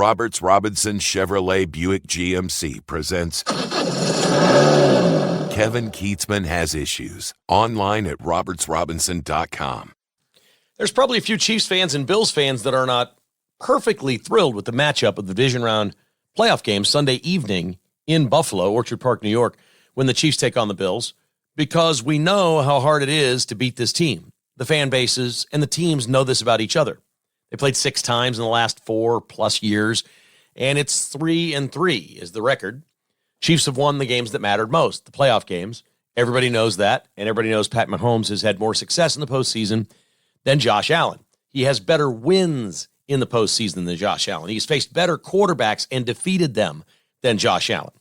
Roberts Robinson Chevrolet Buick GMC presents Kevin Kietzman Has Issues, online at robertsrobinson.com. There's probably a few Chiefs fans and Bills fans that are not perfectly thrilled with the matchup of the division round playoff game Sunday evening in Buffalo, Orchard Park, New York, when the Chiefs take on the Bills, because we know how hard it is to beat this team. The fan bases and the teams know this about each other. They played 6 times in the last 4+ years, and it's 3-3 is the record. Chiefs have won the games that mattered most, the playoff games. Everybody knows that, and everybody knows Pat Mahomes has had more success in the postseason than Josh Allen. He has better wins in the postseason than Josh Allen. He's faced better quarterbacks and defeated them than Josh Allen.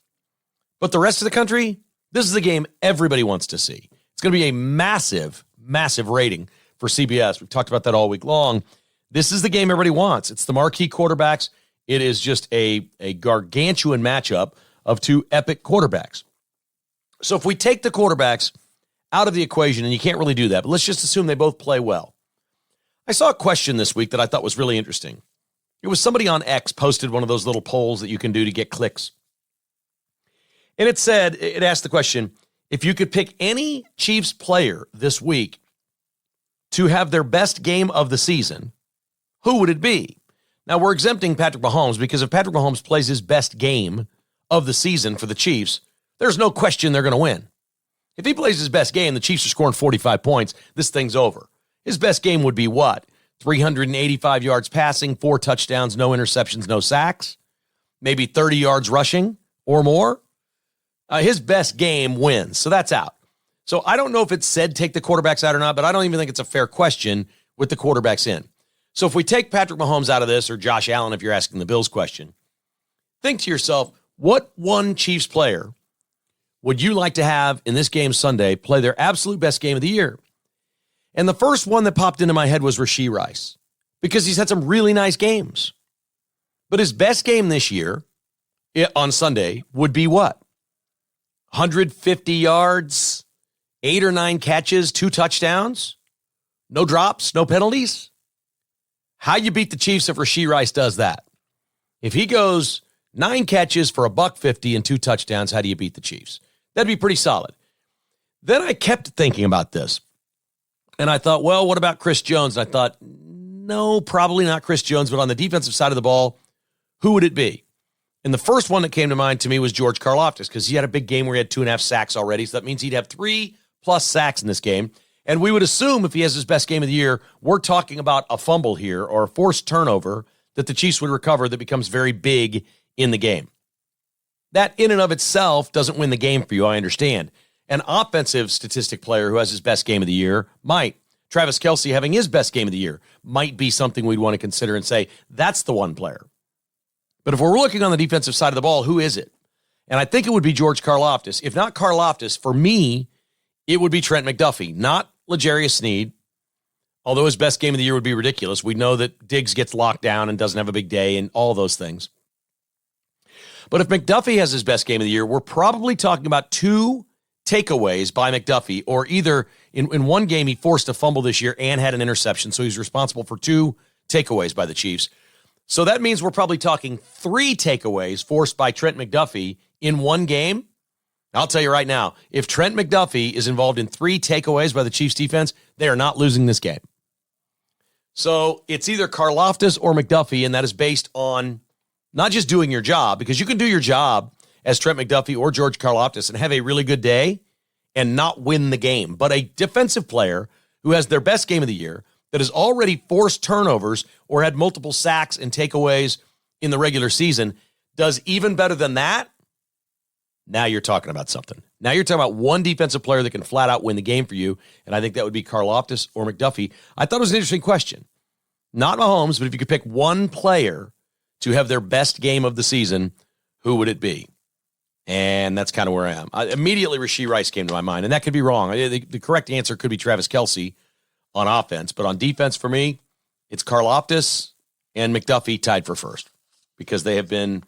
But the rest of the country, this is a game everybody wants to see. It's going to be a massive, massive rating for CBS. We've talked about that all week long. This is the game everybody wants. It's the marquee quarterbacks. It is just a gargantuan matchup of 2 epic quarterbacks. So if we take the quarterbacks out of the equation, and you can't really do that, but let's just assume they both play well. I saw a question this week that I thought was really interesting. It was somebody on X posted one of those little polls that you can do to get clicks. And it asked the question, if you could pick any Chiefs player this week to have their best game of the season, who would it be? Now, we're exempting Patrick Mahomes because if Patrick Mahomes plays his best game of the season for the Chiefs, there's no question they're going to win. If he plays his best game, the Chiefs are scoring 45 points, this thing's over. His best game would be what? 385 yards passing, 4 touchdowns, no interceptions, no sacks, maybe 30 yards rushing or more. His best game wins, so that's out. So I don't know if it said take the quarterbacks out or not, but I don't even think it's a fair question with the quarterbacks in. So if we take Patrick Mahomes out of this, or Josh Allen if you're asking the Bills question, think to yourself, what one Chiefs player would you like to have in this game Sunday play their absolute best game of the year? And the first one that popped into my head was Rashee Rice, because he's had some really nice games. But his best game this year on Sunday would be what? 150 yards, 8 or 9 catches, 2 touchdowns, no drops, no penalties. How you beat the Chiefs if Rashee Rice does that? If he goes 9 catches for $150 and 2 touchdowns, how do you beat the Chiefs? That'd be pretty solid. Then I kept thinking about this. And I thought, well, what about Chris Jones? And I thought, no, probably not Chris Jones, but on the defensive side of the ball, who would it be? And the first one that came to mind to me was George Karlaftis, because he had a big game where he had 2.5 sacks already. So that means he'd have 3+ sacks in this game. And we would assume if he has his best game of the year, we're talking about a fumble here or a forced turnover that the Chiefs would recover that becomes very big in the game. That in and of itself doesn't win the game for you, I understand. An offensive statistic player who has his best game of the year might. Travis Kelce having his best game of the year might be something we'd want to consider and say, that's the one player. But if we're looking on the defensive side of the ball, who is it? And I think it would be George Karlaftis. If not Karlaftis, for me, it would be Trent McDuffie, not L'Jarius Sneed, although his best game of the year would be ridiculous. We know that Diggs gets locked down and doesn't have a big day and all those things. But if McDuffie has his best game of the year, we're probably talking about 2 takeaways by McDuffie, or either in one game he forced a fumble this year and had an interception, so he's responsible for 2 takeaways by the Chiefs. So that means we're probably talking 3 takeaways forced by Trent McDuffie in one game. I'll tell you right now, if Trent McDuffie is involved in 3 takeaways by the Chiefs defense, they are not losing this game. So it's either Karlaftis or McDuffie, and that is based on not just doing your job, because you can do your job as Trent McDuffie or George Karlaftis and have a really good day and not win the game. But a defensive player who has their best game of the year that has already forced turnovers or had multiple sacks and takeaways in the regular season does even better than that, now you're talking about something. Now you're talking about one defensive player that can flat out win the game for you, and I think that would be Karlaftis or McDuffie. I thought it was an interesting question. Not Mahomes, but if you could pick one player to have their best game of the season, who would it be? And that's kind of where I am. Immediately, Rashee Rice came to my mind, and that could be wrong. The correct answer could be Travis Kelce on offense, but on defense for me, it's Karlaftis and McDuffie tied for first because they have been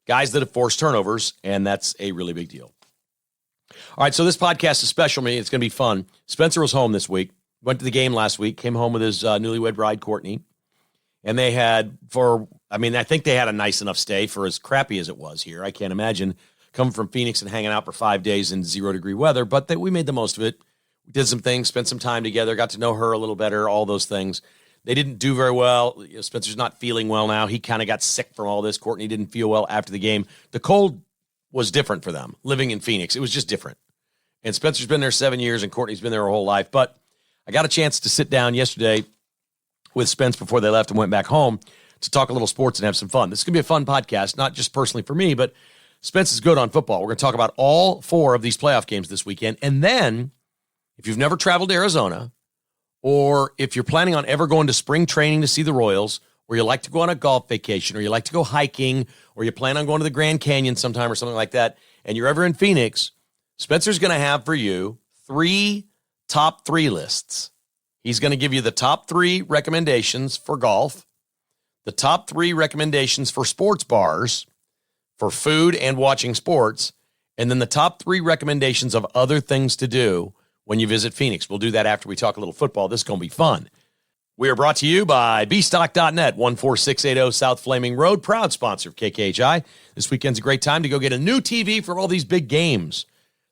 guys that have forced turnovers, and that's a really big deal. All right, so this podcast is special to me. It's going to be fun. Spencer was home this week, went to the game last week, came home with his newlywed bride, Courtney, and they had, for I mean, I think they had a nice enough stay for as crappy as it was here. I can't imagine coming from Phoenix and hanging out for 5 days in 0-degree weather, but we made the most of it. We did some things, spent some time together, got to know her a little better, all those things. They didn't do very well. Spencer's not feeling well now. He kind of got sick from all this. Courtney didn't feel well after the game. The cold was different for them, living in Phoenix. It was just different. And Spencer's been there 7 years, and Courtney's been there her whole life. But I got a chance to sit down yesterday with Spence before they left and went back home to talk a little sports and have some fun. This is going to be a fun podcast, not just personally for me, but Spence is good on football. We're going to talk about all 4 of these playoff games this weekend. And then, if you've never traveled to Arizona, or if you're planning on ever going to spring training to see the Royals, or you like to go on a golf vacation, or you like to go hiking, or you plan on going to the Grand Canyon sometime or something like that, and you're ever in Phoenix, Spencer's going to have for you 3 top 3 lists. He's going to give you the top 3 recommendations for golf, the top 3 recommendations for sports bars, for food and watching sports, and then the top 3 recommendations of other things to do when you visit Phoenix. We'll do that after we talk a little football. This is going to be fun. We are brought to you by bstock.net, 14680 South Flaming Road, proud sponsor of KKHI. This weekend's a great time to go get a new TV for all these big games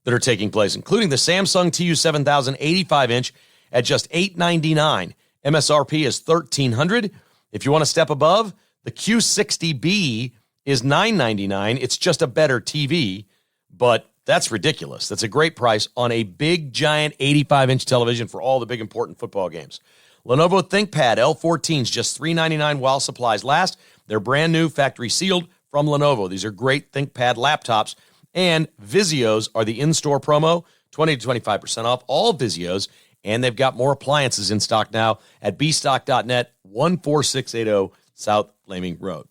that are taking place, including the Samsung TU7000 85-inch at just $899. MSRP is $1,300. If you want to step above, the Q60B is $999. It's just a better TV, but that's ridiculous. That's a great price on a big, giant 85-inch television for all the big, important football games. Lenovo ThinkPad L14s, just $399 while supplies last. They're brand new, factory sealed from Lenovo. These are great ThinkPad laptops. And Vizios are the in-store promo, 20 to 25% off all Vizios. And they've got more appliances in stock now at bstock.net, 14680 South Flaming Road.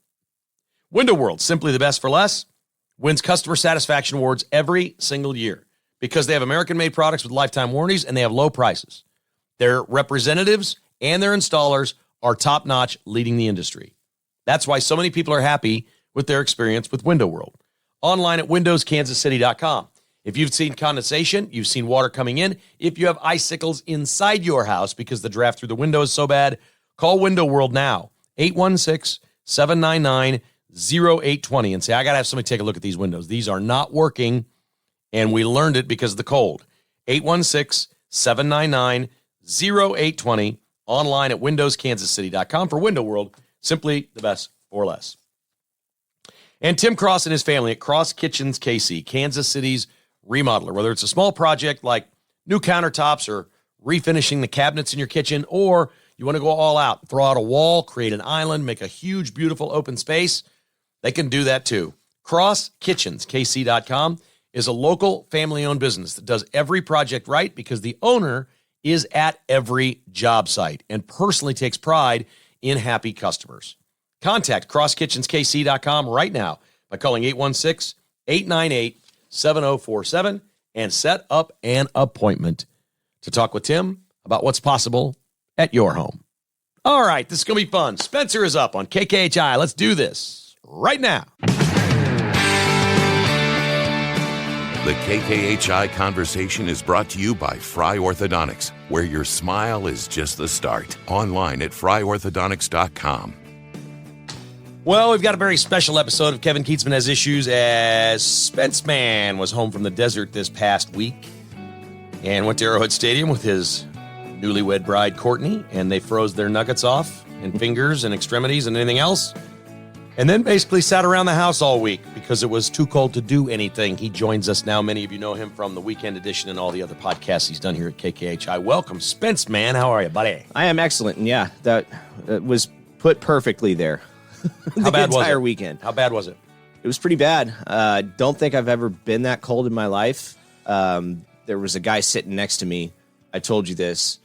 Window World, simply the best for less, wins customer satisfaction awards every single year because they have American-made products with lifetime warranties and they have low prices. Their representatives and their installers are top-notch, leading the industry. That's why so many people are happy with their experience with Window World. Online at windowskansascity.com. If you've seen condensation, you've seen water coming in, if you have icicles inside your house because the draft through the window is so bad, call Window World now, 816-799-0820, and say, I got to have somebody take a look at these windows. These are not working, and we learned it because of the cold. 816-799-0820, online at windowskansascity.com. For Window World, simply the best for less. And Tim Cross and his family at Cross Kitchens KC, Kansas City's remodeler. Whether it's a small project like new countertops or refinishing the cabinets in your kitchen, or you want to go all out, throw out a wall, create an island, make a huge, beautiful open space, they can do that too. CrossKitchensKC.com is a local family-owned business that does every project right because the owner is at every job site and personally takes pride in happy customers. Contact CrossKitchensKC.com right now by calling 816-898-7047 and set up an appointment to talk with Tim about what's possible at your home. All right, this is going to be fun. Spencer is up on KKHI. Let's do this right now. The KKHI conversation is brought to you by Fry Orthodontics, where your smile is just the start. Online at fryorthodontics.com. Well, we've got a very special episode of Kevin Kietzman Has Issues, as Spence Man was home from the desert this past week and went to Arrowhead Stadium with his newlywed bride, Courtney, and they froze their nuggets off and fingers and extremities and anything else, and then basically sat around the house all week because it was too cold to do anything. He joins us now. Many of you know him from the Weekend Edition and all the other podcasts he's done here at KKHI. Welcome, Spence Man. How are you, buddy? I am excellent, and yeah, that was put perfectly there. How bad was it? The entire weekend. How bad was it? It was pretty bad. Don't think I've ever been that cold in my life. There was a guy sitting next to me. I told you this.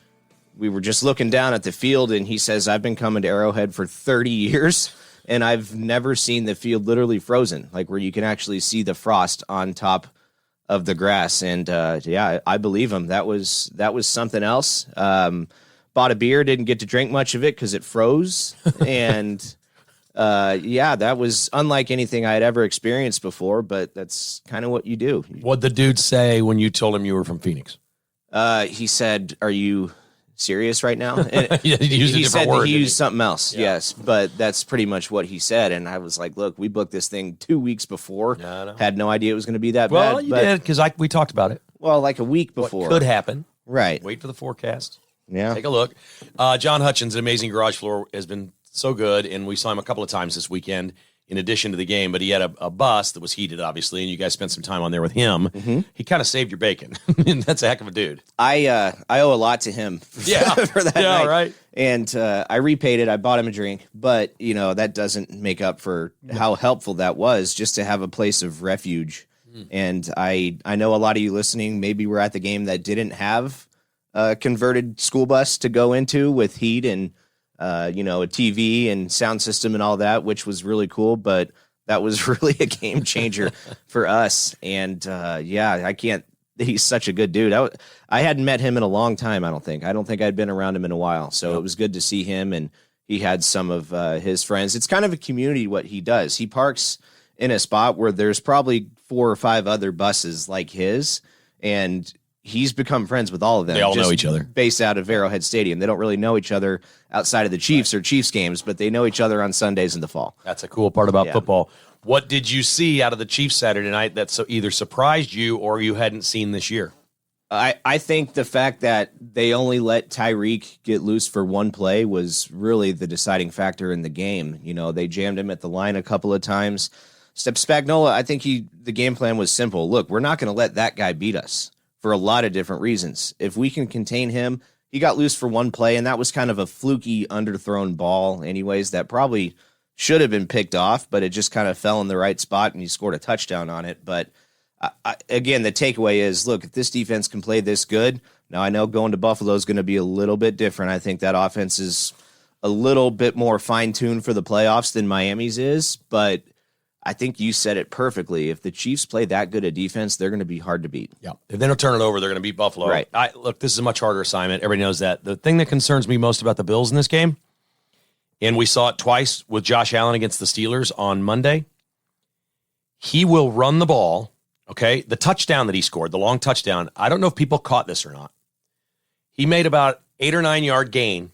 We were just looking down at the field, and he says, I've been coming to Arrowhead for 30 years, and I've never seen the field literally frozen, like where you can actually see the frost on top of the grass. And yeah, I believe him. That was something else. Bought a beer, didn't get to drink much of it because it froze. And yeah, that was unlike anything I had ever experienced before, but that's kind of what you do. What'd the dude say when you told him you were from Phoenix? He said, are you serious right now? And Yeah, he used a he different said word, that he didn't used something else, Yeah. yes. But that's pretty much what he said. And I was like, look, we booked this thing 2 weeks before. Yeah, I know. Had no idea it was going to be that Well, bad. you but, did, because we talked about it. Well, like a week What before. could happen. Right. Wait for the forecast. Yeah. Take a look. John Hutchins, an amazing garage floor, has been so good, and we saw him a couple of times this weekend in addition to the game, but he had a bus that was heated, obviously, and you guys spent some time on there with him. Mm-hmm. He kind of saved your bacon. And that's a heck of a dude. I owe a lot to him Yeah. for that Yeah, night. right. And I repaid it. I bought him a drink, but that doesn't make up for how helpful that was just to have a place of refuge. And I know a lot of you listening maybe were at the game that didn't have a converted school bus to go into with heat and a TV and sound system and all that, which was really cool. But that was really a game changer for us. And I can't. He's such a good dude. I hadn't met him in a long time. I don't think I'd been around him in a while. So It was good to see him, and he had some of his friends. It's kind of a community what he does. He parks in a spot where there's probably 4 or 5 other buses like his, and he's become friends with all of them. They all know just each other. Based out of Arrowhead Stadium. They don't really know each other outside of the Chiefs or Chiefs games, but they know each other on Sundays in the fall. That's a cool part about Yeah. football. What did you see out of the Chiefs Saturday night that either surprised you or you hadn't seen this year? I think the fact that they only let Tyreek get loose for one play was really the deciding factor in the game. They jammed him at the line a couple of times. Spagnuolo, I think the game plan was simple. Look, we're not going to let that guy beat us for a lot of different reasons. If we can contain him, he got loose for one play, and that was kind of a fluky underthrown ball anyways that probably should have been picked off, but it just kind of fell in the right spot, and he scored a touchdown on it. But again, the takeaway is, look, if this defense can play this good, now I know going to Buffalo is going to be a little bit different. I think that offense is a little bit more fine-tuned for the playoffs than Miami's is, but I think you said it perfectly. If the Chiefs play that good a defense, they're going to be hard to beat. Yeah. If they don't turn it over, they're going to beat Buffalo. Right. Look, this is a much harder assignment. Everybody knows that. The thing that concerns me most about the Bills in this game, and we saw it twice with Josh Allen against the Steelers on Monday, he will run the ball, okay? The touchdown that he scored, the long touchdown, I don't know if people caught this or not. He made about 8 or 9 yard gain,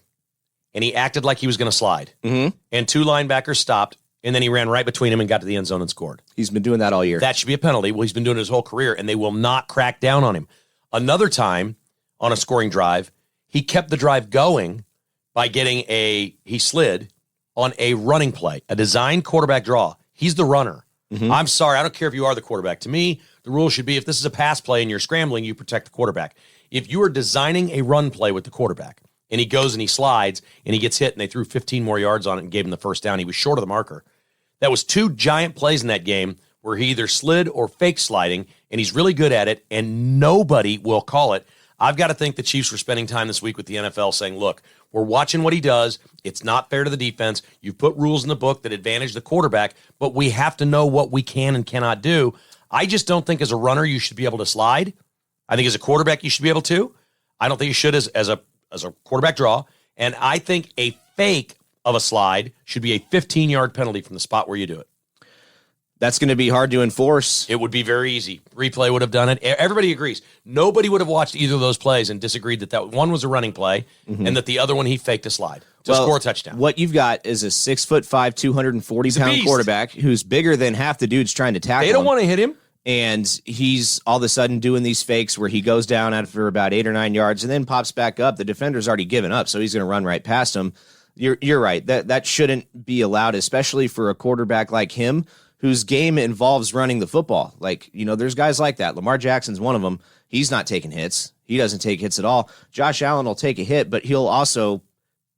and he acted like he was going to slide. Mm-hmm. And 2 linebackers stopped, and then he ran right between him and got to the end zone and scored. He's been doing that all year. That should be a penalty. Well, he's been doing it his whole career, and they will not crack down on him. Another time on a scoring drive, he kept the drive going by he slid on a running play, a designed quarterback draw. He's the runner. Mm-hmm. I'm sorry, I don't care if you are the quarterback. To me, the rule should be if this is a pass play and you're scrambling, you protect the quarterback. If you are designing a run play with the quarterback, and he goes and he slides, and he gets hit, and they threw 15 more yards on it and gave him the first down, he was short of the marker. That was 2 giant plays in that game where he either slid or fake sliding, and he's really good at it, and nobody will call it. I've got to think the Chiefs were spending time this week with the NFL saying, look, we're watching what he does. It's not fair to the defense. You've put rules in the book that advantage the quarterback, but we have to know what we can and cannot do. I just don't think as a runner you should be able to slide. I think as a quarterback you should be able to. I don't think you should as a quarterback draw. And I think a fake of a slide should be a 15-yard penalty from the spot where you do it. That's going to be hard to enforce. It would be very easy. Replay would have done it. Everybody agrees. Nobody would have watched either of those plays and disagreed that one was a running play and that the other one he faked a slide to score a touchdown. What you've got is a 6'5", 240-pound quarterback who's bigger than half the dudes trying to tackle him. They don't want to hit him. And he's all of a sudden doing these fakes where he goes down after about 8 or 9 yards and then pops back up. The defender's already given up, so he's going to run right past him. You're right. That shouldn't be allowed, especially for a quarterback like him, whose game involves running the football. Like, there's guys like that. Lamar Jackson's one of them. He's not taking hits. He doesn't take hits at all. Josh Allen will take a hit, but he'll also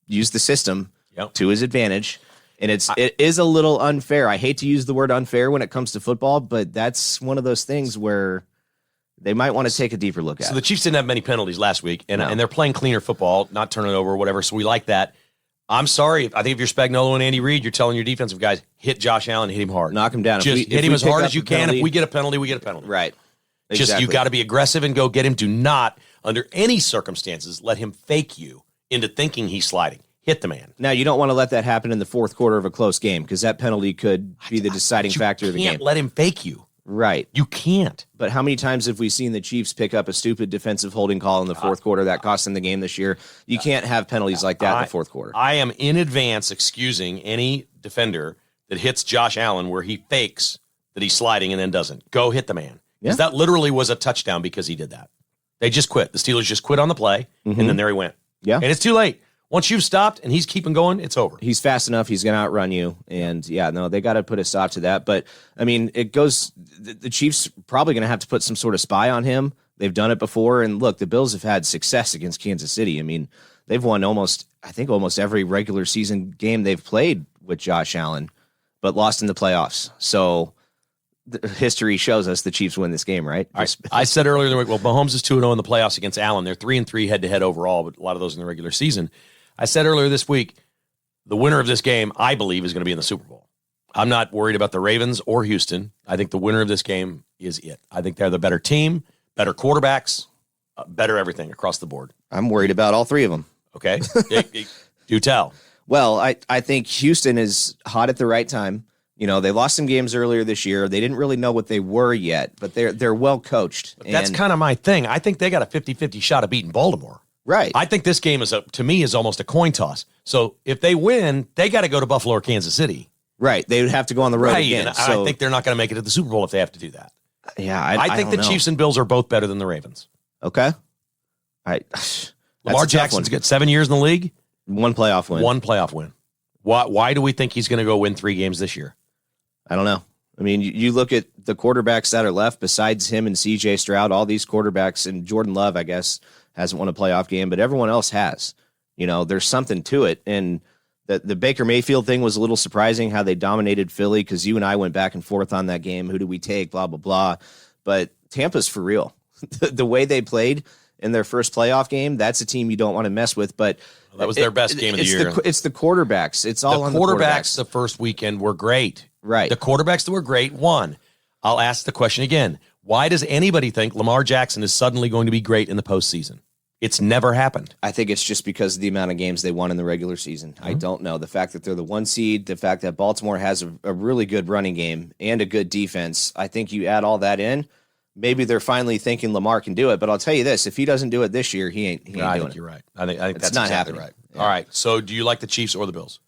use the system to his advantage. And it is a little unfair. I hate to use the word unfair when it comes to football, but that's one of those things where they might want to take a deeper look at. So the Chiefs didn't have many penalties last week, and they're playing cleaner football, not turning it over or whatever, so we like that. I'm sorry. I think if you're Spagnuolo and Andy Reid, you're telling your defensive guys, hit Josh Allen, hit him hard. Knock him down. Just hit him as hard as you can. If we get a penalty, we get a penalty. Right. Just Exactly. you got to be aggressive and go get him. Do not, under any circumstances, let him fake you into thinking he's sliding. Hit the man. Now, you don't want to let that happen in the fourth quarter of a close game because that penalty could be the deciding factor of the You can't game. let him fake you. Right. You can't. But how many times have we seen the Chiefs pick up a stupid defensive holding call in the fourth quarter that cost them the game this year? You can't have penalties like that in the fourth quarter. I am in advance excusing any defender that hits Josh Allen where he fakes that he's sliding and then doesn't. Go hit the man. Because that literally was a touchdown because he did that. They just quit. The Steelers just quit on the play, and then there he went. Yeah. And it's too late. Once you've stopped and he's keeping going, it's over. He's fast enough. He's going to outrun you. And, they got to put a stop to that. But, I mean, it goes – the Chiefs probably going to have to put some sort of spy on him. They've done it before. And, look, the Bills have had success against Kansas City. I mean, they've won almost every regular season game they've played with Josh Allen, but lost in the playoffs. So – history shows us the Chiefs win this game, right? I said earlier in the week, well, Mahomes is 2-0 in the playoffs against Allen. They're 3-3 head-to-head overall, but a lot of those in the regular season. I said earlier this week, the winner of this game, I believe, is going to be in the Super Bowl. I'm not worried about the Ravens or Houston. I think the winner of this game is it. I think they're the better team, better quarterbacks, better everything across the board. I'm worried about all three of them. Okay? Do tell. Well, I think Houston is hot at the right time. You know, they lost some games earlier this year. They didn't really know what they were yet, but they're well coached. That's kind of my thing. I think they got a 50-50 shot of beating Baltimore. Right. I think this game to me is almost a coin toss. So if they win, they got to go to Buffalo or Kansas City. Right. They would have to go on the road again. And I think they're not going to make it to the Super Bowl if they have to do that. Yeah, I think the Chiefs and Bills are both better than the Ravens. Okay. Lamar Jackson's got 7 years in the league. One playoff win. Why do we think he's going to go win 3 games this year? I don't know. I mean, you look at the quarterbacks that are left besides him and C.J. Stroud, all these quarterbacks, and Jordan Love, I guess, hasn't won a playoff game, but everyone else has. You know, there's something to it. And the Baker Mayfield thing was a little surprising how they dominated Philly because you and I went back and forth on that game. Who do we take? Blah, blah, blah. But Tampa's for real. The way they played in their first playoff game, that's a team you don't want to mess with. But that was their best game of the year. It's the quarterbacks. It's all on the quarterbacks. The first weekend were great. Right. The quarterbacks that were great won. I'll ask the question again. Why does anybody think Lamar Jackson is suddenly going to be great in the postseason? It's never happened. I think it's just because of the amount of games they won in the regular season. I don't know. The fact that they're the 1 seed, the fact that Baltimore has a really good running game and a good defense, I think you add all that in, maybe they're finally thinking Lamar can do it. But I'll tell you this, if he doesn't do it this year, he ain't doing it. I think you're right. I think that's not exactly happening. Right. Yeah. All right. So do you like the Chiefs or the Bills?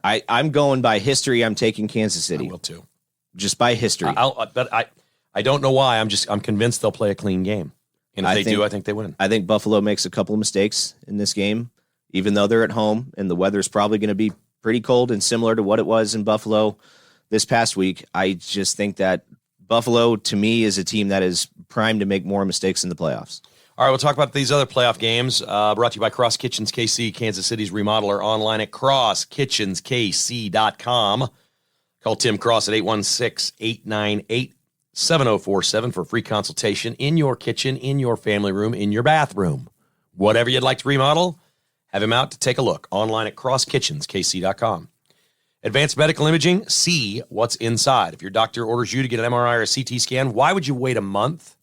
I'm going by history. I'm taking Kansas City. I will too. Just by history. But I don't know why. I'm convinced they'll play a clean game. And if they do, I think they win. I think Buffalo makes a couple of mistakes in this game, even though they're at home and the weather's probably going to be pretty cold and similar to what it was in Buffalo this past week. I just think that Buffalo, to me, is a team that is primed to make more mistakes in the playoffs. All right, we'll talk about these other playoff games. Brought to you by Cross Kitchens KC, Kansas City's remodeler, online at crosskitchenskc.com. Call Tim Cross at 816-898-7047 for a free consultation in your kitchen, in your family room, in your bathroom. Whatever you'd like to remodel, have him out to take a look. Online at crosskitchenskc.com. Advanced Medical Imaging, see what's inside. If your doctor orders you to get an MRI or a CT scan, why would you wait a month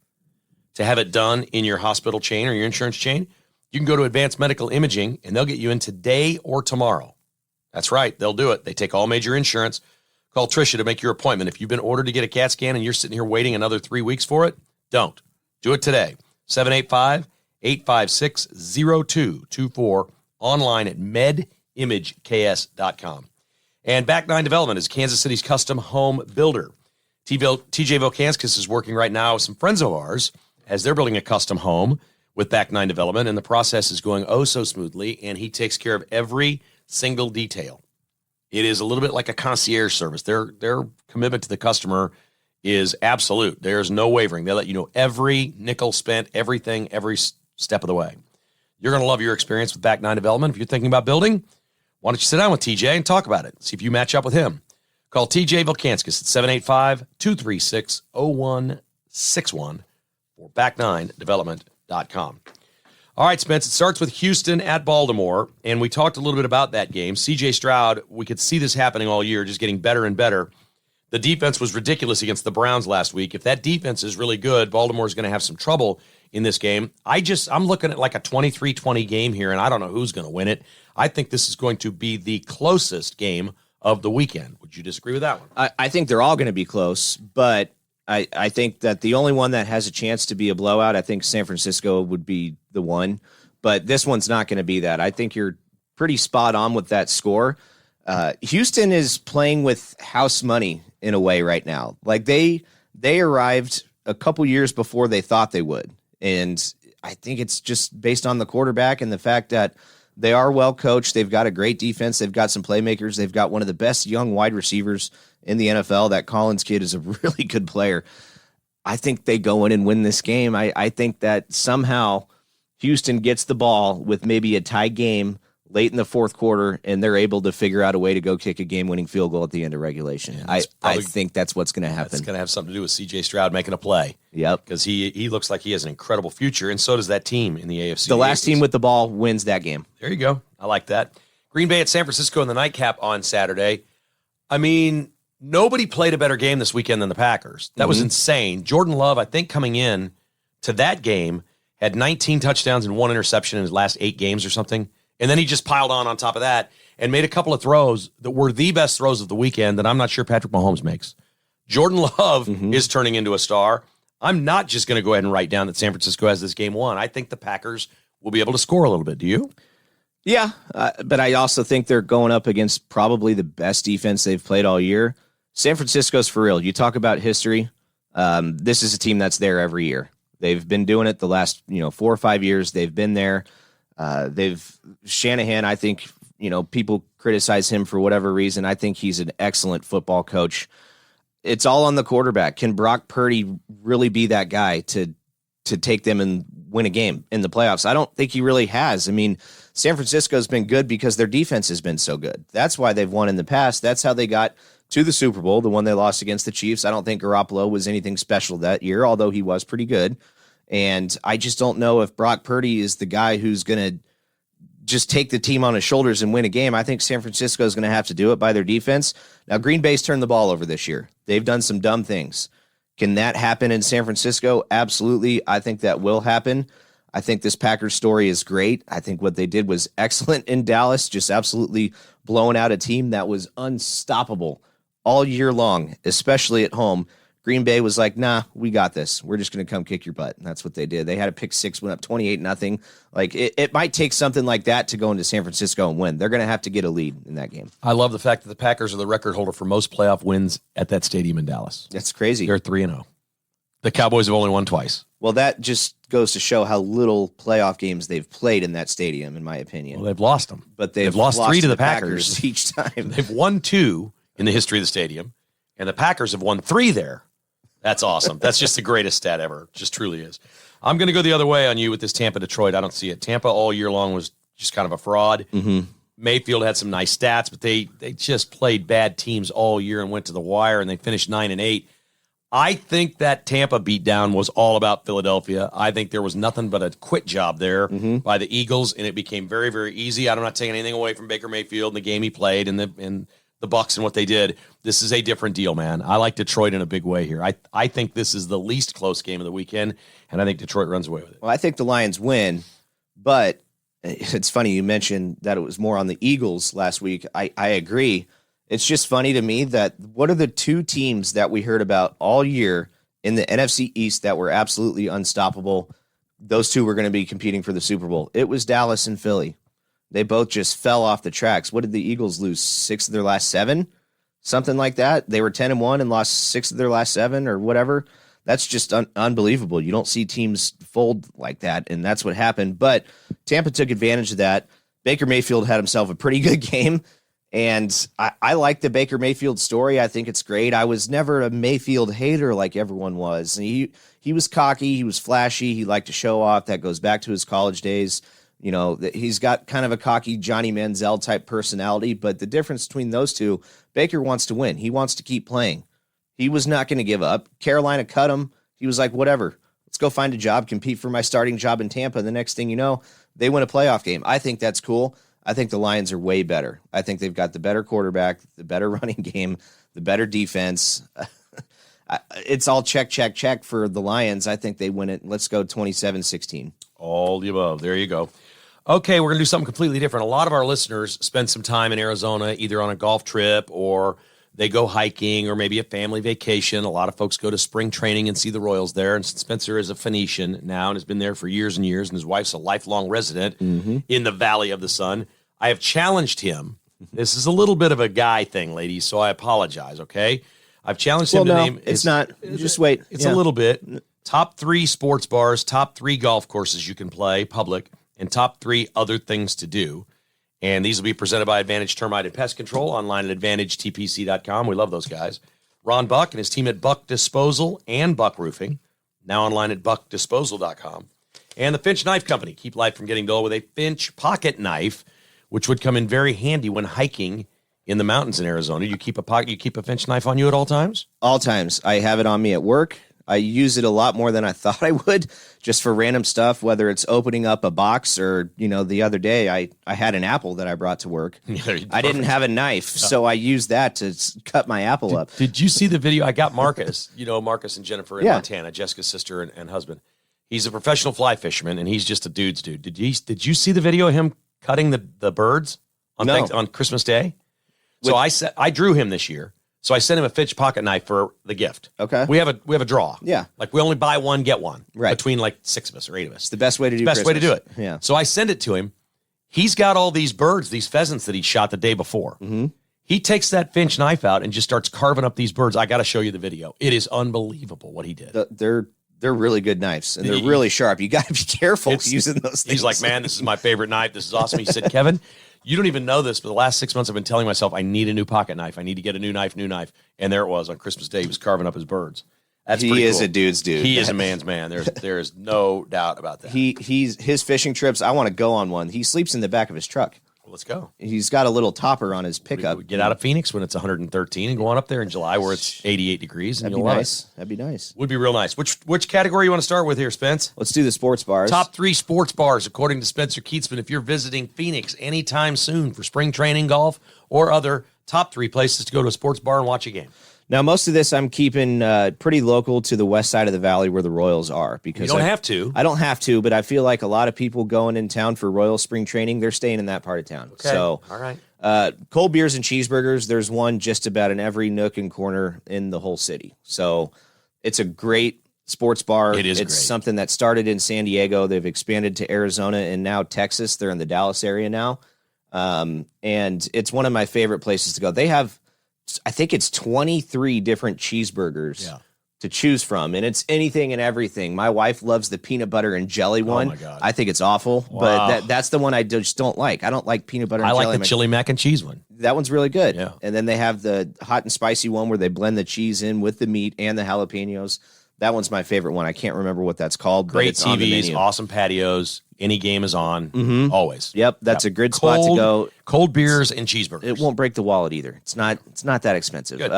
to have it done in your hospital chain or your insurance chain? You can go to Advanced Medical Imaging, and they'll get you in today or tomorrow. That's right. They'll do it. They take all major insurance. Call Tricia to make your appointment. If you've been ordered to get a CAT scan and you're sitting here waiting another 3 weeks for it, don't. Do it today. 785-856-0224. Online at medimageks.com. And Back Nine Development is Kansas City's custom home builder. TJ Volkanskis is working right now with some friends of ours as they're building a custom home with Back Nine Development, and the process is going oh so smoothly, and he takes care of every single detail. It is a little bit like a concierge service. Their commitment to the customer is absolute. There's no wavering. They let you know every nickel spent, everything, every step of the way. You're going to love your experience with Back Nine Development. If you're thinking about building, why don't you sit down with TJ and talk about it? See if you match up with him. Call TJ Volkanskis at 785-236-0161 or back9development.com. All right, Spence, it starts with Houston at Baltimore, and we talked a little bit about that game. C.J. Stroud, we could see this happening all year, just getting better and better. The defense was ridiculous against the Browns last week. If that defense is really good, Baltimore's going to have some trouble in this game. I'm looking at like a 23-20 game here, and I don't know who's going to win it. I think this is going to be the closest game of the weekend. Would you disagree with that one? I think they're all going to be close, but I think that the only one that has a chance to be a blowout, I think San Francisco would be the one. But this one's not going to be that. I think you're pretty spot on with that score. Houston is playing with house money in a way right now. Like they arrived a couple years before they thought they would. And I think it's just based on the quarterback and the fact that they are well coached. They've got a great defense. They've got some playmakers. They've got one of the best young wide receivers in the NFL. That Collins kid is a really good player. I think they go in and win this game. I think that somehow Houston gets the ball with maybe a tie game late in the fourth quarter, and they're able to figure out a way to go kick a game-winning field goal at the end of regulation. I think that's what's going to happen. It's going to have something to do with C.J. Stroud making a play. Yep. Because he looks like he has an incredible future, and so does that team in the AFC. The last team with the ball wins that game. There you go. I like that. Green Bay at San Francisco in the nightcap on Saturday. I mean, nobody played a better game this weekend than the Packers. That was insane. Jordan Love, I think, coming in to that game, had 19 touchdowns and 1 interception in his last 8 games or something. And then he just piled on top of that and made a couple of throws that were the best throws of the weekend that I'm not sure Patrick Mahomes makes. Jordan Love is turning into a star. I'm not just going to go ahead and write down that San Francisco has this game won. I think the Packers will be able to score a little bit. Do you? Yeah, but I also think they're going up against probably the best defense they've played all year. San Francisco's for real. You talk about history. This is a team that's there every year. They've been doing it the last 4 or 5 years. They've been there. Shanahan, I think, people criticize him for whatever reason. I think he's an excellent football coach. It's all on the quarterback. Can Brock Purdy really be that guy to take them and win a game in the playoffs? I don't think he really has. I mean, San Francisco's been good because their defense has been so good. That's why they've won in the past. That's how they got to the Super Bowl, the one they lost against the Chiefs. I don't think Garoppolo was anything special that year, although he was pretty good. And I just don't know if Brock Purdy is the guy who's going to just take the team on his shoulders and win a game. I think San Francisco is going to have to do it by their defense. Now, Green Bay's turned the ball over this year. They've done some dumb things. Can that happen in San Francisco? Absolutely. I think that will happen. I think this Packers story is great. I think what they did was excellent in Dallas, just absolutely blowing out a team that was unstoppable all year long, especially at home. Green Bay was like, nah, we got this. We're just going to come kick your butt. And that's what they did. They had a pick six, went up 28-0. Like, it might take something like that to go into San Francisco and win. They're going to have to get a lead in that game. I love the fact that the Packers are the record holder for most playoff wins at that stadium in Dallas. That's crazy. They're 3-0. The Cowboys have only won twice. Well, that just goes to show how little playoff games they've played in that stadium, in my opinion. Well, they've lost them. But they've lost 3 to the Packers each time. They've won 2 in the history of the stadium, and the Packers have won 3 there. That's awesome. That's just the greatest stat ever. Just truly is. I'm going to go the other way on you with this Tampa-Detroit. I don't see it. Tampa all year long was just kind of a fraud. Mayfield had some nice stats, but they just played bad teams all year and went to the wire, and they finished 9-8. I think that Tampa beatdown was all about Philadelphia. I think there was nothing but a quit job there by the Eagles, and it became very, very easy. I'm not taking anything away from Baker Mayfield and the game he played and the Bucs and what they did. This is a different deal, man. I like Detroit in a big way here. I think this is the least close game of the weekend, and I think Detroit runs away with it. Well, I think the Lions win, but it's funny you mentioned that it was more on the Eagles last week. I agree. It's just funny to me that what are the 2 teams that we heard about all year in the NFC East that were absolutely unstoppable? Those 2 were going to be competing for the Super Bowl. It was Dallas and Philly. They both just fell off the tracks. What did the Eagles lose? 6 of their last 7? Something like that. They were 10-1 and lost 6 of their last 7 or whatever. That's just unbelievable. You don't see teams fold like that, and that's what happened. But Tampa took advantage of that. Baker Mayfield had himself a pretty good game, and I like the Baker Mayfield story. I think it's great. I was never a Mayfield hater like everyone was. He was cocky. He was flashy. He liked to show off. That goes back to his college days. He's got kind of a cocky Johnny Manziel type personality, but the difference between those two, Baker wants to win. He wants to keep playing. He was not going to give up. Carolina cut him. He was like, whatever, let's go find a job, compete for my starting job in Tampa. The next thing you know, they win a playoff game. I think that's cool. I think the Lions are way better. I think they've got the better quarterback, the better running game, the better defense. It's all check for the Lions. I think they win it. Let's go 27-16. All the above. There you go. Okay, we're going to do something completely different. A lot of our listeners spend some time in Arizona, either on a golf trip or they go hiking or maybe a family vacation. A lot of folks go to spring training and see the Royals there. And Spencer is a Phoenician now and has been there for years and years, and his wife's a lifelong resident in the Valley of the Sun. I have challenged him. This is a little bit of a guy thing, ladies, so I apologize, okay? I've challenged him to name. It's not. Just wait. It's a little bit. Top 3 sports bars, top 3 golf courses you can play, public, and top 3 other things to do. And these will be presented by Advantage Termite and Pest Control, online at AdvantageTPC.com. We love those guys. Ron Buck and his team at Buck Disposal and Buck Roofing, now online at BuckDisposal.com. And the Finch Knife Company. Keep life from getting dull with a Finch pocket knife, which would come in very handy when hiking in the mountains in Arizona. You keep a Finch knife on you at all times? All times. I have it on me at work. I use it a lot more than I thought I would, just for random stuff, whether it's opening up a box or, the other day I had an apple that I brought to work. I didn't have a knife, so I used that to cut my apple up. Did you see the video? I got Marcus, Marcus and Jennifer in Montana, Jessica's sister and husband. He's a professional fly fisherman, and he's just a dude's dude. Did you see the video of him cutting the birds on Christmas Day? So I drew him this year. So I sent him a Finch pocket knife for the gift. Okay. We have a draw. Yeah. Like we only buy one, get one. Right. Between like 6 of us or 8 of us. It's the best way to do Best way to do it. Yeah. So I send it to him. He's got all these birds, these pheasants that he shot the day before. Mm-hmm. He takes that Finch knife out and just starts carving up these birds. I got to show you the video. It is unbelievable what he did. They're really good knives, and they're really sharp. You got to be careful using those things. He's like, man, this is my favorite knife. This is awesome. He said, Kevin, you don't even know this, but the last 6 months I've been telling myself I need a new pocket knife. I need to get a new knife. And there it was on Christmas Day. He was carving up his birds. That's he is cool. A dude's dude. He is a man's man. There is no doubt about that. He's his fishing trips. I want to go on one. He sleeps in the back of his truck. Well, let's go. He's got a little topper on his pickup. We get out of Phoenix when it's 113 and go on up there in July where it's 88 degrees. And That'd be nice. That'd be nice. Would be real nice. Which category you want to start with here, Spence? Let's do the sports bars. Top 3 sports bars, according to Spencer Kietzman. If you're visiting Phoenix anytime soon for spring training, golf, or other, top 3 places to go to a sports bar and watch a game. Now, most of this I'm keeping pretty local to the west side of the valley where the Royals are. Because you don't have to. I don't have to, but I feel like a lot of people going in town for Royal spring training, they're staying in that part of town. Okay. So, all right. Cold beers and cheeseburgers, there's one just about in every nook and corner in the whole city. So it's a great sports bar. It's great. Something that started in San Diego. They've expanded to Arizona and now Texas. They're in the Dallas area now. And it's one of my favorite places to go. They have, I think it's 23 different cheeseburgers to choose from, and it's anything and everything. My wife loves the peanut butter and jelly one. Oh my God. I think it's awful, but that's the one I just don't like. I don't like peanut butter and jelly. I like the chili mac and cheese one. That one's really good. Yeah. And then they have the hot and spicy one where they blend the cheese in with the meat and the jalapenos. That one's my favorite one. I can't remember what that's called. Great but it's on the TVs, menu. awesome patios. Any game is on, always. Yep, that's a good spot to go. Cold beers and cheeseburgers. It won't break the wallet either. It's not that expensive. Good.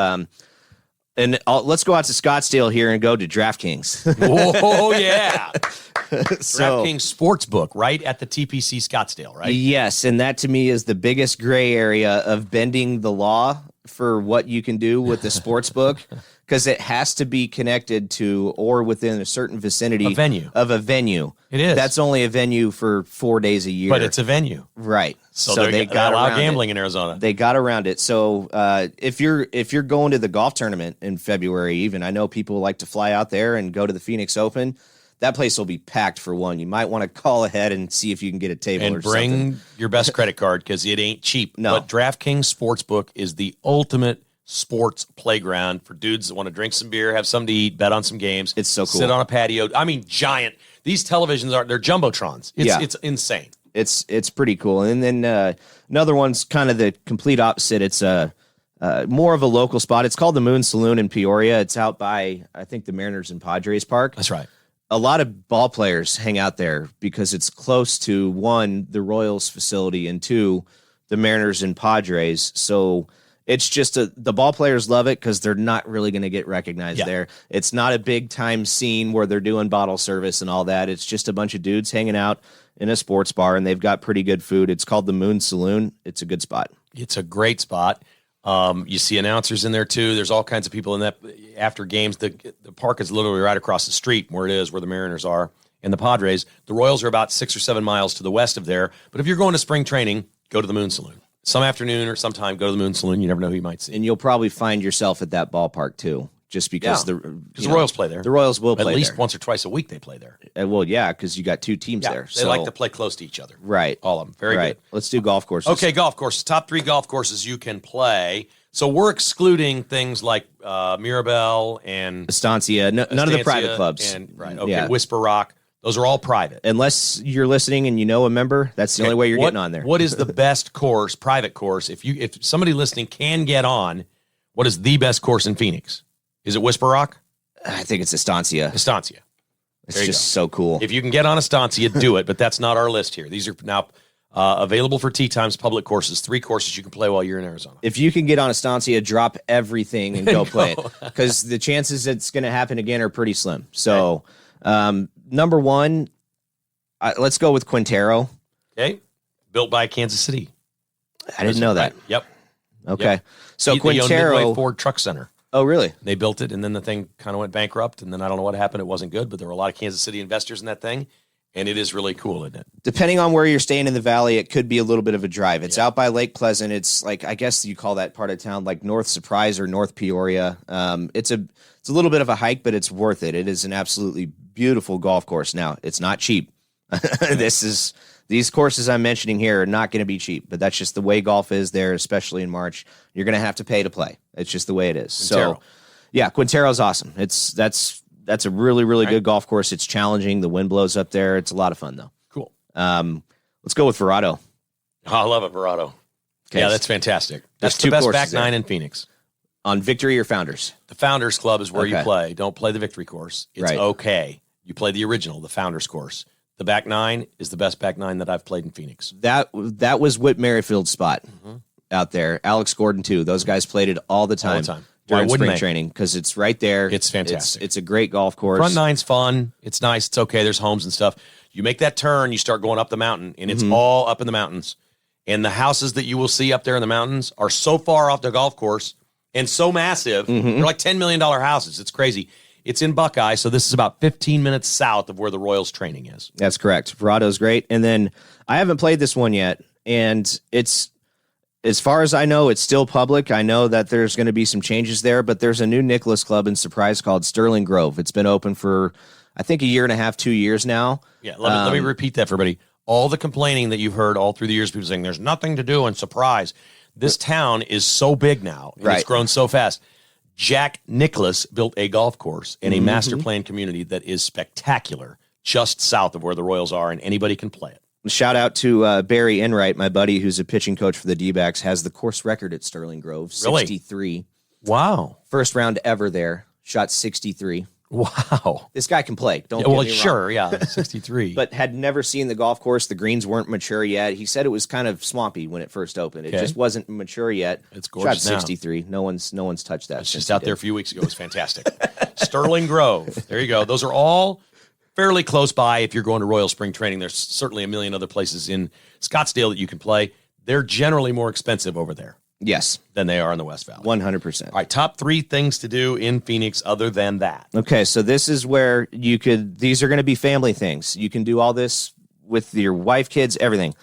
And let's go out to Scottsdale here and go to DraftKings. Oh, yeah. DraftKings Sportsbook, right at the TPC Scottsdale, right? Yes, and that to me is the biggest gray area of bending the law for what you can do with the sportsbook, because it has to be connected to or within a certain vicinity of a venue. It is. That's only a venue for 4 days a year. But it's a venue. Right. So they got around gambling in Arizona. They got around it. So if you're going to the golf tournament in February, even, I know people like to fly out there and go to the Phoenix Open. That place will be packed for one. You might want to call ahead and see if you can get a table and or something. And bring your best credit card because it ain't cheap. No. But DraftKings Sportsbook is the ultimate sports playground for dudes that want to drink some beer, have something to eat, bet on some games. It's so cool. Sit on a patio. I mean, giant. These televisions they're jumbotrons. It's insane. It's pretty cool. And then another one's kind of the complete opposite. It's more of a local spot. It's called the Moon Saloon in Peoria. It's out by, I think, the Mariners and Padres Park. That's right. A lot of ball players hang out there because it's close to, one, the Royals facility, and two, the Mariners and Padres. So it's just the ball players love it because they're not really going to get recognized there. It's not a big time scene where they're doing bottle service and all that. It's just a bunch of dudes hanging out in a sports bar, and they've got pretty good food. It's called the Moon Saloon. It's a good spot. It's a great spot. You see announcers in there too. There's all kinds of people in that after games. The park is literally right across the street where the Mariners are and the Padres. The Royals are about 6 or 7 miles to the west of there. But if you're going to spring training, go to the Moon Saloon. some afternoon or sometime, go to the Moon Saloon. You never know who you might see. And you'll probably find yourself at that ballpark too, just because the Royals play there. The Royals will play at least there. once or twice a week. They play there. Well, yeah, because you got two teams there. They like to play close to each other. Right. All of them. Very good. Let's do golf courses. Okay, golf courses. Top 3 golf courses you can play. So we're excluding things like Mirabelle and Estancia. None of the private clubs. Whisper Rock. Those are all private. Unless you're listening and you know a member, that's the only way you're getting on there. What is the best course, private course? If somebody listening can get on, what is the best course in Phoenix? Is it Whisper Rock? I think it's Estancia. Estancia. It's just so cool. If you can get on Estancia, do it, but that's not our list here. These are now available for tee times, public courses, 3 courses you can play while you're in Arizona. If you can get on Estancia, drop everything and go play it, because the chances it's going to happen again are pretty slim. So, number 1, let's go with Quintero. Okay. Built by Kansas City. I didn't know that. Right. Yep. Okay. Yep. So They own Quintero. Midway Ford Truck Center. Oh, really? They built it, and then the thing kind of went bankrupt, and then I don't know what happened. It wasn't good, but there were a lot of Kansas City investors in that thing, and it is really cool, isn't it? Depending on where you're staying in the valley, it could be a little bit of a drive. It's out by Lake Pleasant. It's like, I guess you call that part of town like North Surprise or North Peoria. It's a little bit of a hike, but it's worth it. It is an absolutely beautiful golf course. Now, it's not cheap. These courses I'm mentioning here are not going to be cheap, but that's just the way golf is there, especially in March. You're going to have to pay to play. It's just the way it is. Quintero. So, yeah, Quintero's awesome. That's a really, really good golf course. It's challenging. The wind blows up there. It's a lot of fun, though. Cool. Let's go with Verado. Oh, I love it, Verado. Okay. Yeah, that's fantastic. That's There's 2 the best courses back there. 9 in Phoenix. On Victory or Founders? The Founders Club is where you Okay. play. Don't play the Victory course. It's Right. okay. You play the original, the Founders course. The back 9 is the best back 9 that I've played in Phoenix. That was Whit Merrifield's spot out there. Alex Gordon, too. Those guys played it all the time. Why During wouldn't spring they? training, because it's right there. It's fantastic. It's a great golf course. Front 9's fun. It's nice. It's okay. There's homes and stuff. You make that turn, you start going up the mountain, and it's all up in the mountains. And the houses that you will see up there in the mountains are so far off the golf course and so massive. They're like $10 million houses. It's crazy. It's in Buckeye, so this is about 15 minutes south of where the Royals training is. That's correct. Verado's great. And then I haven't played this one yet, and it's, as far as I know, it's still public. I know that there's going to be some changes there, but there's a new Nicholas Club in Surprise called Sterling Grove. It's been open for, I think, 1.5 years, 2 years now. Yeah, let me repeat that for everybody. All the complaining that you've heard all through the years, people saying there's nothing to do in Surprise. This town is so big now, and it's grown so fast. Jack Nicklaus built a golf course in a master plan community that is spectacular, just south of where the Royals are, and anybody can play it. Shout out to Barry Enright, my buddy who's a pitching coach for the D-backs, has the course record at Sterling Grove, 63. Wow. First round ever there, shot 63. Wow. This guy can play. Don't get Well, me wrong. sure, yeah, 63. But had never seen the golf course. The greens weren't mature yet. He said it was kind of swampy when it first opened. It just wasn't mature yet. It's gorgeous Shot now. 63. No one's touched that. It's just out there a few weeks ago. It was fantastic. Sterling Grove. There you go. Those are all fairly close by. If you're going to Royal Spring Training, there's certainly a million other places in Scottsdale that you can play. They're generally more expensive over there Yes, than they are in the West Valley. 100%. All right, top 3 things to do in Phoenix other than that. Okay, so this is where these are going to be family things. You can do all this with your wife, kids, everything.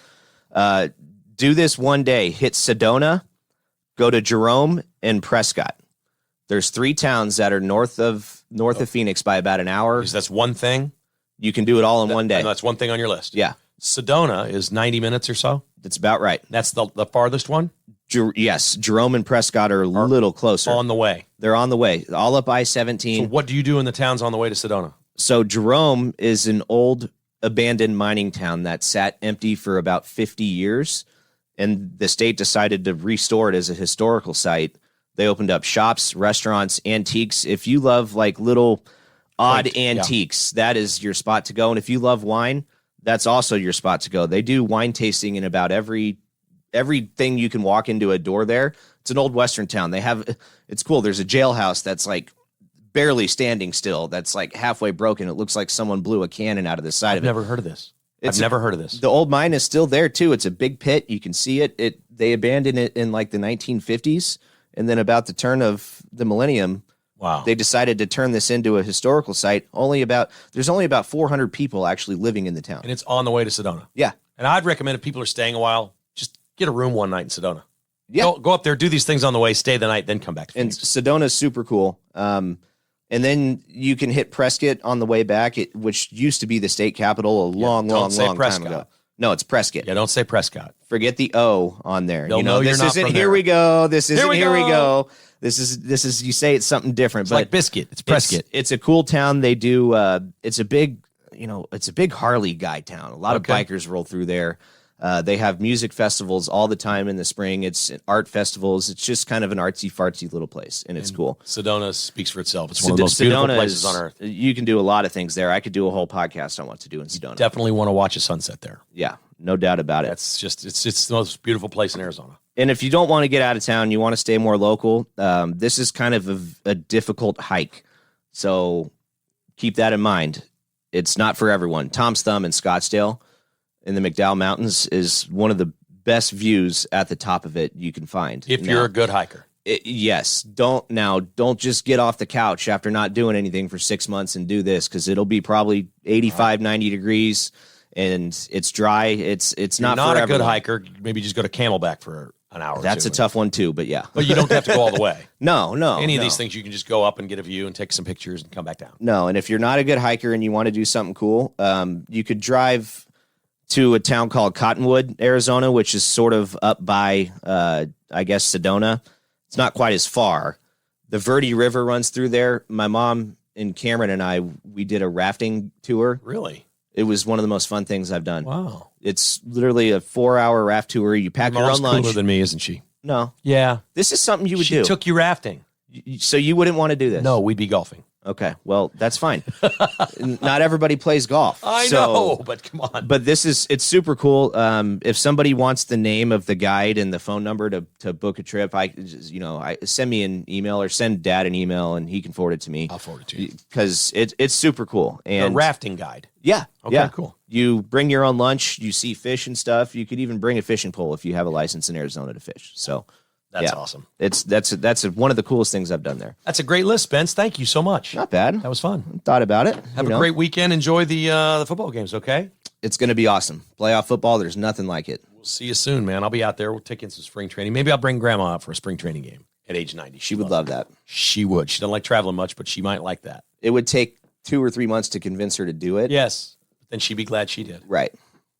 Do this one day. Hit Sedona, go to Jerome and Prescott. There's 3 towns that are north of Phoenix by about an hour. Because that's one thing. You can do it all in one day. That's one thing on your list. Yeah, Sedona is 90 minutes or so. that's about right. That's the farthest one Yes, Jerome and Prescott are a little closer. on the way. They're on the way, all up I-17. So what do you do in the towns on the way to Sedona? So Jerome is an old abandoned mining town that sat empty for about 50 years, and the state decided to restore it as a historical site. They opened up shops, restaurants, antiques. If you love like little odd antiques, that is your spot to go. And if you love wine, that's also your spot to go. They do wine tasting in about everything you can walk into a door there. It's an old Western town. It's cool. There's a jailhouse that's like barely standing still. That's like halfway broken. It looks like someone blew a cannon out of the side of it. Never heard of this. I've never heard of this. The old mine is still there too. It's a big pit. You can see it. They abandoned it in like the 1950s. And then about the turn of the millennium, Wow. they decided to turn this into a historical site. There's only about 400 people actually living in the town. And it's on the way to Sedona. Yeah. And I'd recommend if people are staying a while, just get a room one night in Sedona. Yeah. Go up there, do these things on the way, stay the night, then come back to And Phoenix. Sedona's super cool. And then you can hit Prescott on the way back, which used to be the state capital a long time ago. No, it's Prescott. Yeah, don't say Prescott. Forget the O on there. They'll know you're this not isn't from here there. we go. This isn't we here we go. go. This is you say it's something different, It's but like Biscuit. It's Prescott. It's a cool town. They do it's a big Harley guy town. A lot of bikers roll through there. They have music festivals all the time in the spring. It's art festivals. It's just kind of an artsy fartsy little place, and it's cool. Sedona speaks for itself. It's one of the most beautiful places on earth. You can do a lot of things there. I could do a whole podcast on what to do in Sedona. Definitely want to watch a sunset there. Yeah, no doubt about it. That's just it's the most beautiful place in Arizona. And if you don't want to get out of town, you want to stay more local, this is kind of a difficult hike. So keep that in mind. It's not for everyone. Tom's Thumb in Scottsdale in the McDowell Mountains is one of the best views at the top of it you can find. If you're a good hiker. Yes. Don't just get off the couch after not doing anything for 6 months and do this, because it'll be probably 85, 90 degrees and it's dry. It's not for a everyone. good hiker. Maybe just go to Camelback for an hour. That's or a two. tough one too, but yeah. But you don't have to go all the way. No. Any of these things, you can just go up and get a view and take some pictures and come back down. No, and if you're not a good hiker and you want to do something cool, you could drive to a town called Cottonwood, Arizona, which is sort of up by, I guess, Sedona. It's not quite as far. The Verde River runs through there. My mom and Cameron and I, we did a rafting tour. Really? It was one of the most fun things I've done. Wow. It's literally a 4-hour raft tour. You pack your own lunch. Cooler than me, isn't she? No. Yeah. This is something you would She do. took you rafting. So you wouldn't want to do this? No, we'd be golfing. Okay, well, that's fine. Not everybody plays golf. I know, but come on. But it's super cool. If somebody wants the name of the guide and the phone number to book a trip, I send me an email or send Dad an email and he can forward it to me. I'll forward it to you. Because it's super cool. And A rafting guide. yeah, Okay, yeah, cool. You bring your own lunch. You see fish and stuff. You could even bring a fishing pole if you have a license in Arizona to fish. So. That's Yeah. awesome. That's one of the coolest things I've done there. That's a great list, Spence. Thank you so much. Not bad. That was fun. Thought about it. Have a great weekend. Enjoy the football games, okay? It's going to be awesome. Playoff football. There's nothing like it. We'll see you soon, man. I'll be out there. We'll take in some spring training. Maybe I'll bring Grandma out for a spring training game at age 90. She would love that. She would. She doesn't like traveling much, but she might like that. It would take 2 or 3 months to convince her to do it. Yes. But then she'd be glad she did. Right.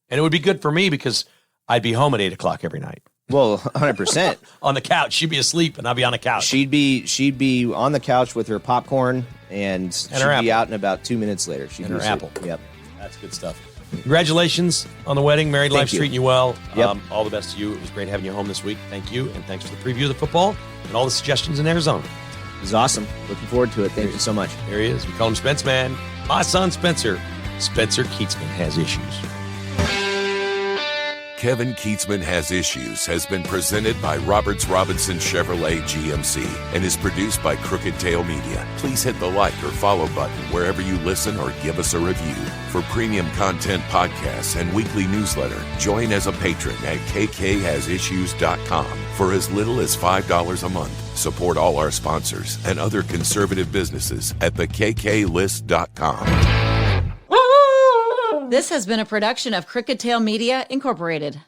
And it would be good for me because I'd be home at 8 o'clock every night. Well, 100%. On the couch. She'd be asleep and I'd be on the couch. She'd be on the couch with her popcorn and she'd her be apple. out in about 2 minutes later. She'd And be her asleep. apple. Yep. That's good stuff. Congratulations on the wedding. Married Thank life's you. treating you well. Yep. All the best to you. It was great having you home this week. Thank you. And thanks for the preview of the football and all the suggestions in Arizona. It was awesome. Looking forward to it. Thank you so much. There he is. We call him Spence Man. My son, Spencer. Spencer Kietzman has issues. Kevin Kietzman Has Issues has been presented by Roberts Robinson Chevrolet GMC and is produced by Crooked Tail Media. Please hit the like or follow button wherever you listen or give us a review. For premium content podcasts and weekly newsletter, join as a patron at kkhasissues.com for as little as $5 a month. Support all our sponsors and other conservative businesses at thekklist.com. This has been a production of Crooked Tail Media, Incorporated.